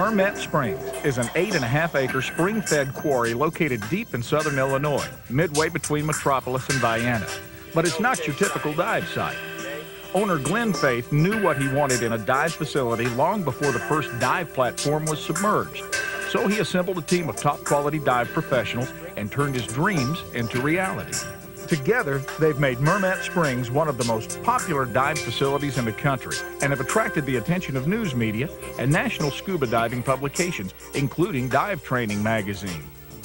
Mermet Springs is an 8.5-acre spring-fed quarry located deep in southern Illinois, midway between Metropolis and Vienna. But it's not your typical dive site. Owner Glenn Faith knew what he wanted in a dive facility long before the first dive platform was submerged. So he assembled a team of top-quality dive professionals and turned his dreams into reality. Together, they've made Mermet Springs one of the most popular dive facilities in the country and have attracted the attention of news media and national scuba diving publications, including Dive Training magazine.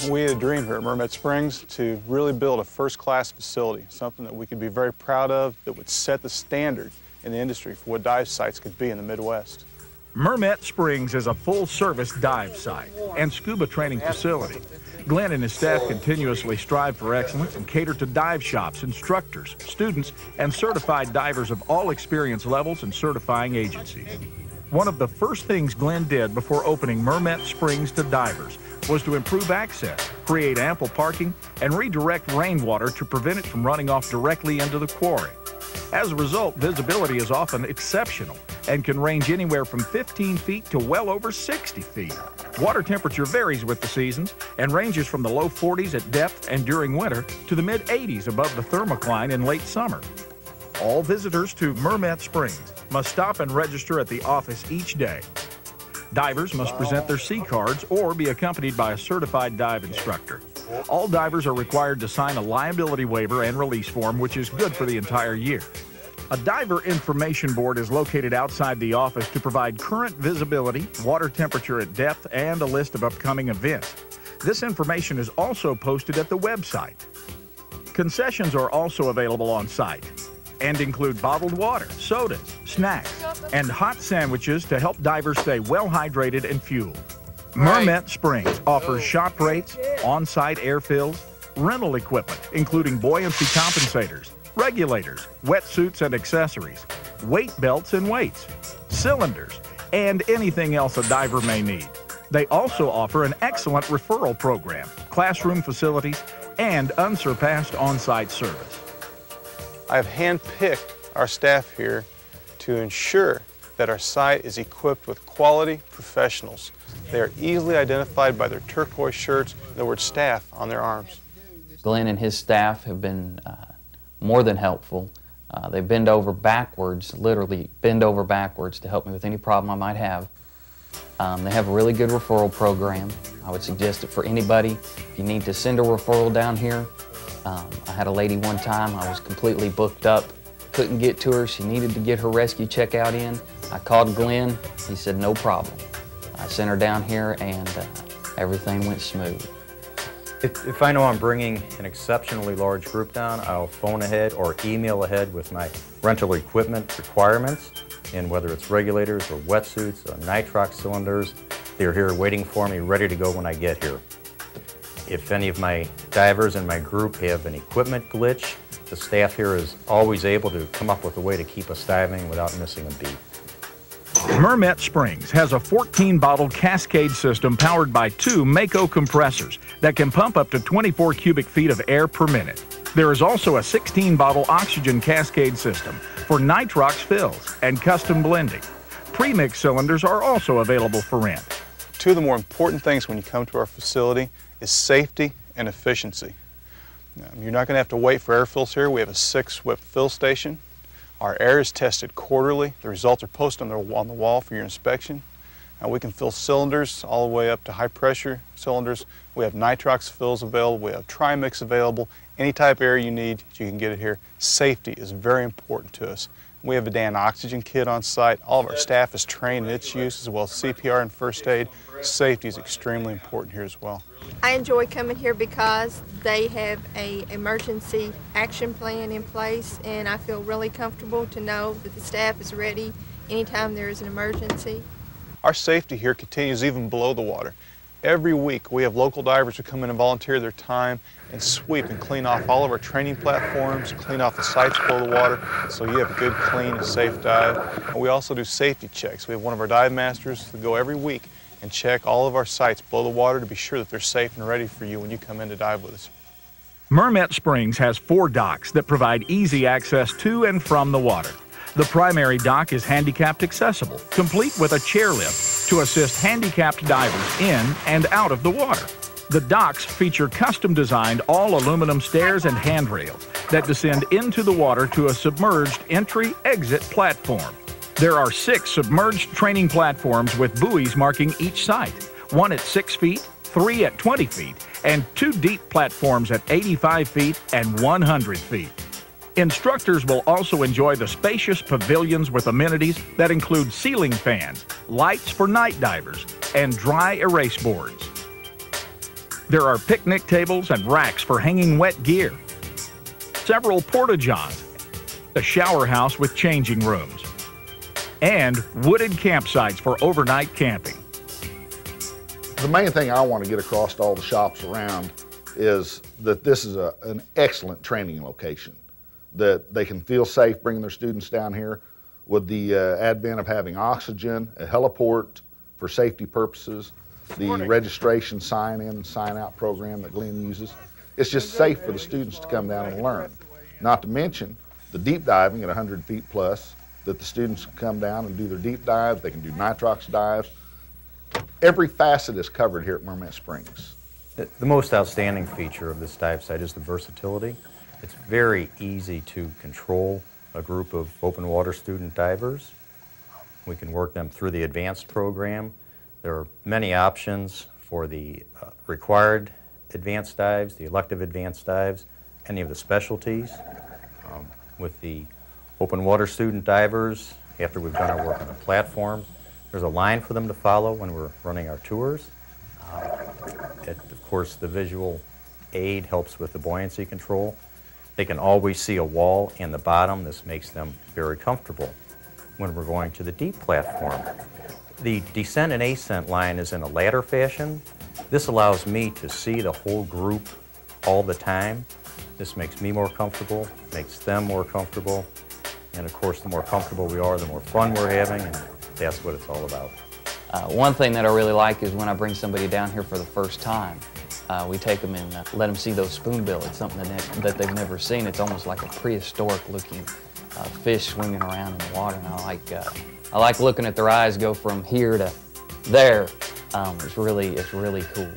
We had a dream here at Mermet Springs to really build a first-class facility, something that we could be very proud of, that would set the standard in the industry for what dive sites could be in the Midwest. Mermet Springs is a full-service dive site and scuba training facility. Glenn and his staff continuously strive for excellence and cater to dive shops, instructors, students, and certified divers of all experience levels and certifying agencies. One of the first things Glenn did before opening Mermet Springs to divers was to improve access, create ample parking, and redirect rainwater to prevent it from running off directly into the quarry. As a result, visibility is often exceptional and can range anywhere from 15 feet to well over 60 feet. Water temperature varies with the seasons and ranges from the low 40s at depth and during winter to the mid-80s above the thermocline in late summer. All visitors to Mermet Springs must stop and register at the office each day. Divers must present their sea cards or be accompanied by a certified dive instructor. All divers are required to sign a liability waiver and release form, which is good for the entire year. A diver information board is located outside the office to provide current visibility, water temperature at depth, and a list of upcoming events. This information is also posted at the website. Concessions are also available on site and include bottled water, sodas, snacks, and hot sandwiches to help divers stay well hydrated and fueled. Mermet Springs offers shop rates, on-site air fills, rental equipment, including buoyancy compensators, regulators, wetsuits and accessories, weight belts and weights, cylinders, and anything else a diver may need. They also offer an excellent referral program, classroom facilities, and unsurpassed on-site service. I have handpicked our staff here to ensure that our site is equipped with quality professionals. They are easily identified by their turquoise shirts and the word staff on their arms. Glenn and his staff have been more than helpful. They bend over backwards, literally bend over backwards to help me with any problem I might have. They have a really good referral program. I would suggest it for anybody. If you need to send a referral down here, I had a lady one time, I was completely booked up, couldn't get to her, she needed to get her rescue checkout in. I called Glenn, he said no problem. I sent her down here and everything went smooth. If I know I'm bringing an exceptionally large group down, I'll phone ahead or email ahead with my rental equipment requirements, and whether it's regulators or wetsuits or nitrox cylinders, they're here waiting for me, ready to go when I get here. If any of my divers in my group have an equipment glitch, the staff here is always able to come up with a way to keep us diving without missing a beat. Mermet Springs has a 14-bottle cascade system powered by 2 Mako compressors that can pump up to 24 cubic feet of air per minute. There is also a 16-bottle oxygen cascade system for nitrox fills and custom blending. Premix cylinders are also available for rent. 2 of the more important things when you come to our facility is safety and efficiency. You're not going to have to wait for air fills here. We have a 6-whip fill station. Our air is tested quarterly. The results are posted on the wall for your inspection. We can fill cylinders all the way up to high pressure cylinders. We have nitrox fills available. We have trimix available. Any type of air you need, you can get it here. Safety is very important to us. We have a Dan oxygen kit on site. All of our staff is trained in its use, as well as CPR and first aid. Safety is extremely important here as well. I enjoy coming here because they have an emergency action plan in place, and I feel really comfortable to know that the staff is ready anytime there is an emergency. Our safety here continues even below the water. Every week we have local divers who come in and volunteer their time and sweep and clean off all of our training platforms, clean off the sites below the water, so you have a good, clean, and safe dive. And we also do safety checks. We have one of our dive masters who go every week and check all of our sites below the water to be sure that they're safe and ready for you when you come in to dive with us. Mermet Springs has 4 docks that provide easy access to and from the water. The primary dock is handicapped accessible, complete with a chairlift, to assist handicapped divers in and out of the water. The docks feature custom-designed all-aluminum stairs and handrails that descend into the water to a submerged entry-exit platform. There are 6 submerged training platforms with buoys marking each site, 1 at 6 feet, 3 at 20 feet, and 2 deep platforms at 85 feet and 100 feet. Instructors will also enjoy the spacious pavilions with amenities that include ceiling fans, lights for night divers, and dry erase boards. There are picnic tables and racks for hanging wet gear, several porta-johns, a shower house with changing rooms, and wooded campsites for overnight camping. The main thing I want to get across to all the shops around is that this is an excellent training location, that they can feel safe bringing their students down here with the advent of having oxygen, a heliport for safety purposes, the registration sign-in, sign-out program that Glenn uses. It's just safe for the students to come down and learn. Not to mention the deep diving at 100 feet plus, that the students can come down and do their deep dives, they can do nitrox dives. Every facet is covered here at Mermet Springs. The most outstanding feature of this dive site is the versatility. It's very easy to control a group of open water student divers. We can work them through the advanced program. There are many options for the required advanced dives, the elective advanced dives, any of the specialties. With the open water student divers, after we've done our work on the platforms, there's a line for them to follow when we're running our tours. Of course, the visual aid helps with the buoyancy control. They can always see a wall in the bottom. This makes them very comfortable when we're going to the deep platform. The descent and ascent line is in a ladder fashion. This allows me to see the whole group all the time. This makes me more comfortable, makes them more comfortable, and of course the more comfortable we are, the more fun we're having, and that's what it's all about. One thing that I really like is when I bring somebody down here for the first time, we take them and let them see those spoonbill. It's something that they've never seen. It's almost like a prehistoric looking fish swimming around in the water, and I like looking at their eyes go from here to there. It's really cool.